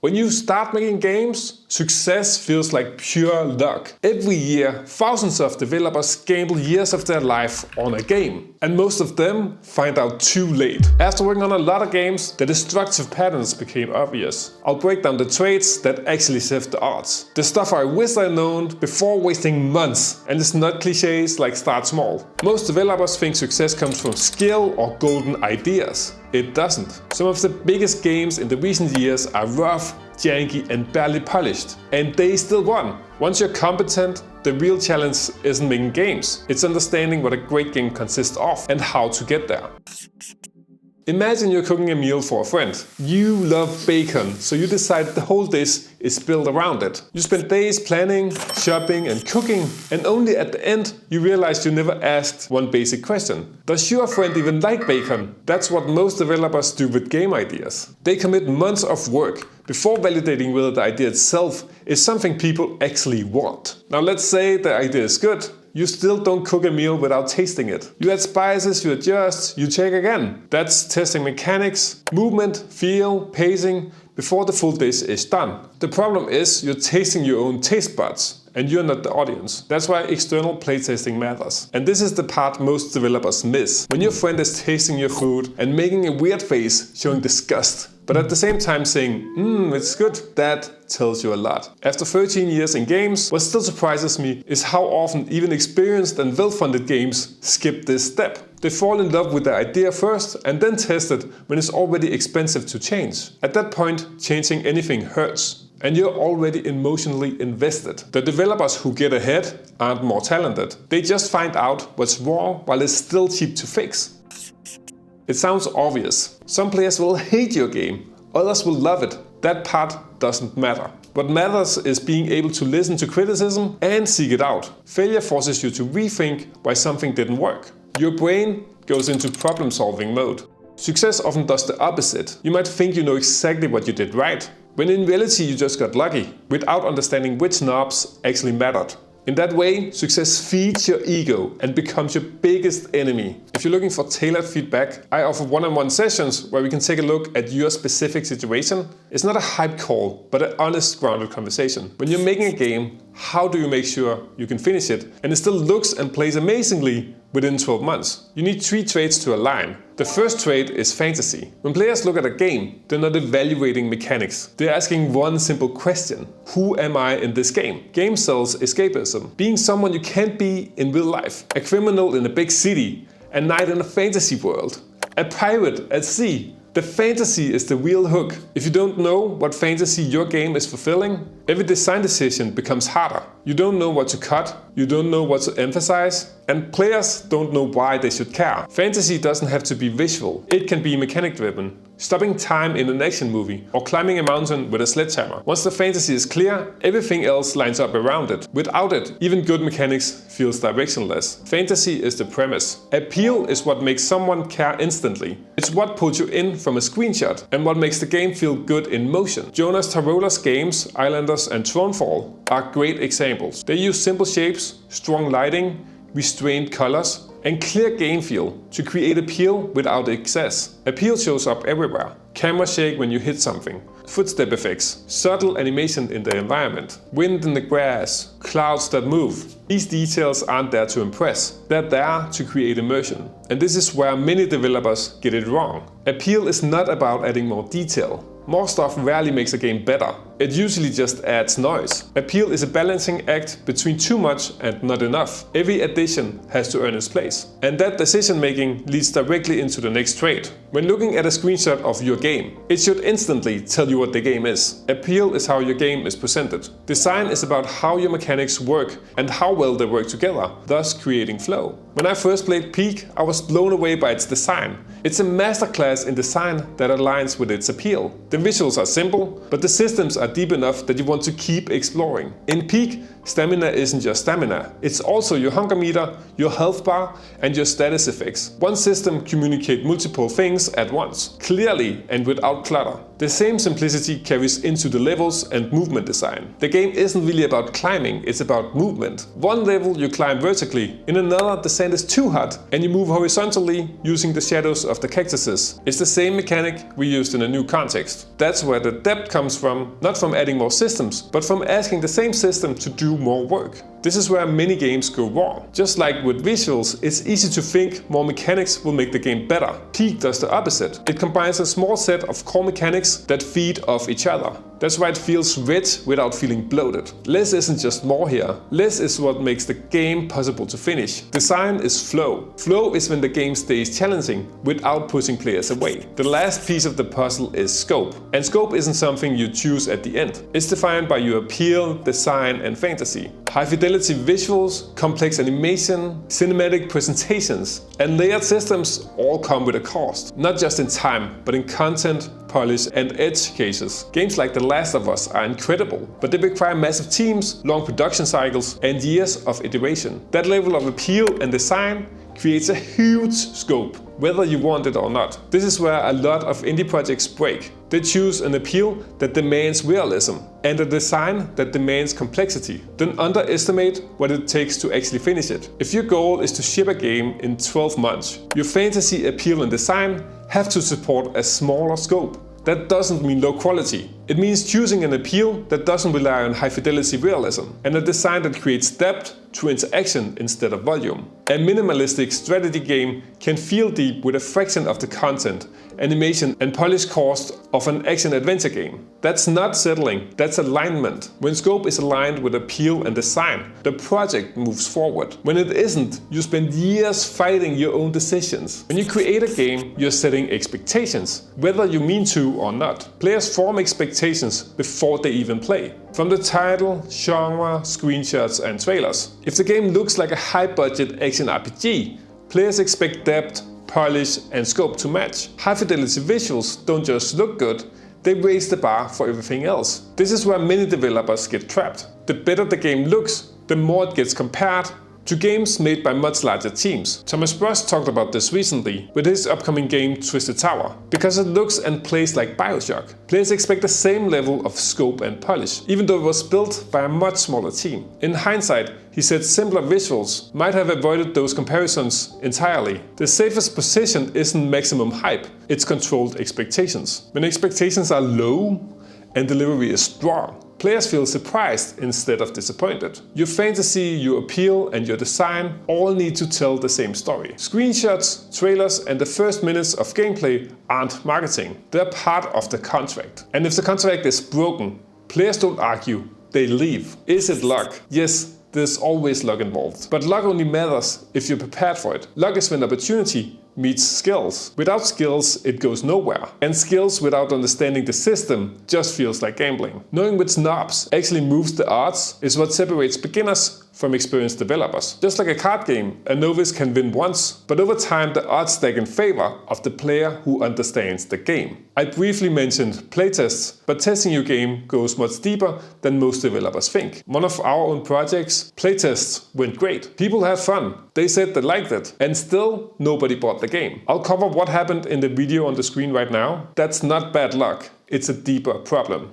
When you start making games, success feels like pure luck. Every year, thousands of developers gamble years of their life on a game. And most of them find out too late. After working on a lot of games, the destructive patterns became obvious. I'll break down the traits that actually save the odds. The stuff I wish I known before wasting months. And it's not cliches like start small. Most developers think success comes from skill or golden ideas. It doesn't. Some of the biggest games in the recent years are rough, janky and barely polished. And they still won. Once you're competent, the real challenge isn't making games. It's understanding what a great game consists of and how to get there. Imagine you're cooking a meal for a friend. You love bacon, so you decide the whole dish is built around it. You spend days planning, shopping and cooking, and only at the end you realize you never asked one basic question. Does your friend even like bacon? That's what most developers do with game ideas. They commit months of work before validating whether the idea itself is something people actually want. Now let's say the idea is good. You still don't cook a meal without tasting it. You add spices, you adjust, you check again. That's testing mechanics, movement, feel, pacing, before the full dish is done. The problem is you're tasting your own taste buds, and you're not the audience. That's why external playtesting matters. And this is the part most developers miss. When your friend is tasting your food and making a weird face showing disgust, but at the same time saying, it's good, that tells you a lot. After 13 years in games, what still surprises me is how often even experienced and well-funded games skip this step. They fall in love with the idea first and then test it when it's already expensive to change. At that point, changing anything hurts. And you're already emotionally invested. The developers who get ahead aren't more talented. They just find out what's wrong while it's still cheap to fix. It sounds obvious. Some players will hate your game, others will love it. That part doesn't matter. What matters is being able to listen to criticism and seek it out. Failure forces you to rethink why something didn't work. Your brain goes into problem-solving mode. Success often does the opposite. You might think you know exactly what you did right, when in reality you just got lucky, without understanding which knobs actually mattered. In that way, success feeds your ego and becomes your biggest enemy. If you're looking for tailored feedback, I offer one-on-one sessions where we can take a look at your specific situation. It's not a hype call, but an honest, grounded conversation. When you're making a game, how do you make sure you can finish it and it still looks and plays amazingly within 12 months? You need 3 traits to align. The first trait is fantasy. When players look at a game, they're not evaluating mechanics. They're asking one simple question. Who am I in this game? Game sells escapism. Being someone you can't be in real life. A criminal in a big city. A knight in a fantasy world. A pirate at sea. The fantasy is the real hook. If you don't know what fantasy your game is fulfilling, every design decision becomes harder. You don't know what to cut, you don't know what to emphasize, and players don't know why they should care. Fantasy doesn't have to be visual, it can be mechanic driven. Stopping time in an action movie, or climbing a mountain with a sledgehammer. Once the fantasy is clear, everything else lines up around it. Without it, even good mechanics feels directionless. Fantasy is the premise. Appeal is what makes someone care instantly. It's what pulls you in from a screenshot, and what makes the game feel good in motion. Jonas Tarola's games, Islanders and Thronefall, are great examples. They use simple shapes, strong lighting, restrained colors, and clear game feel to create appeal without excess. Appeal shows up everywhere. Camera shake when you hit something, footstep effects, subtle animation in the environment, wind in the grass, clouds that move. These details aren't there to impress, they're there to create immersion. And this is where many developers get it wrong. Appeal is not about adding more detail. More stuff rarely makes a game better. It usually just adds noise. Appeal is a balancing act between too much and not enough. Every addition has to earn its place. And that decision making leads directly into the next trait. When looking at a screenshot of your game, it should instantly tell you what the game is. Appeal is how your game is presented. Design is about how your mechanics work and how well they work together, thus creating flow. When I first played Peak, I was blown away by its design. It's a masterclass in design that aligns with its appeal. The visuals are simple, but the systems are deep enough that you want to keep exploring. In Peak, stamina isn't just stamina, it's also your hunger meter, your health bar, and your status effects. One system communicates multiple things at once, clearly and without clutter. The same simplicity carries into the levels and movement design. The game isn't really about climbing, it's about movement. One level you climb vertically, in another the sand is too hot and you move horizontally using the shadows of the cactuses. It's the same mechanic we used in a new context. That's where the depth comes from, not from adding more systems, but from asking the same system to do more work. This is where many games go wrong. Just like with visuals, it's easy to think more mechanics will make the game better. Peak does the opposite. It combines a small set of core mechanics that feed off each other. That's why it feels rich without feeling bloated. Less isn't just more here. Less is what makes the game possible to finish. Design is flow. Flow is when the game stays challenging without pushing players away. The last piece of the puzzle is scope. And scope isn't something you choose at the end. It's defined by your appeal, design, and fantasy. High fidelity visuals, complex animation, cinematic presentations, and layered systems all come with a cost. Not just in time, but in content, polish, and edge cases. Games like The Last of Us are incredible, but they require massive teams, long production cycles, and years of iteration. That level of appeal and design creates a huge scope, whether you want it or not. This is where a lot of indie projects break. They choose an appeal that demands realism and a design that demands complexity. Then underestimate what it takes to actually finish it. If your goal is to ship a game in 12 months, your fantasy, appeal, and design have to support a smaller scope. That doesn't mean low quality. It means choosing an appeal that doesn't rely on high fidelity realism and a design that creates depth through interaction instead of volume. A minimalistic strategy game can feel deep with a fraction of the content, animation, and polish cost of an action-adventure game. That's not settling, that's alignment. When scope is aligned with appeal and design, the project moves forward. When it isn't, you spend years fighting your own decisions. When you create a game, you're setting expectations, whether you mean to or not. Players form expectations before they even play. From the title, genre, screenshots, and trailers. If the game looks like a high-budget action RPG, players expect depth, polish, and scope to match. High-fidelity visuals don't just look good, they raise the bar for everything else. This is where many developers get trapped. The better the game looks, the more it gets compared to games made by much larger teams. Thomas Brush talked about this recently with his upcoming game Twisted Tower. Because it looks and plays like BioShock, players expect the same level of scope and polish, even though it was built by a much smaller team. In hindsight, he said simpler visuals might have avoided those comparisons entirely. The safest position isn't maximum hype, it's controlled expectations. When expectations are low and delivery is strong, players feel surprised instead of disappointed. Your fantasy, your appeal, and your design all need to tell the same story. Screenshots, trailers, and the first minutes of gameplay aren't marketing. They're part of the contract. And if the contract is broken, players don't argue, they leave. Is it luck? Yes, there's always luck involved. But luck only matters if you're prepared for it. Luck is when opportunity meets skills. Without skills, it goes nowhere. And skills without understanding the system just feels like gambling. Knowing which knobs actually moves the odds is what separates beginners from experienced developers. Just like a card game, a novice can win once, but over time the odds stack in favor of the player who understands the game. I briefly mentioned playtests, but testing your game goes much deeper than most developers think. One of our own projects, playtests went great. People had fun. They said they liked it, and still nobody bought the game. I'll cover what happened in the video on the screen right now. That's not bad luck. It's a deeper problem.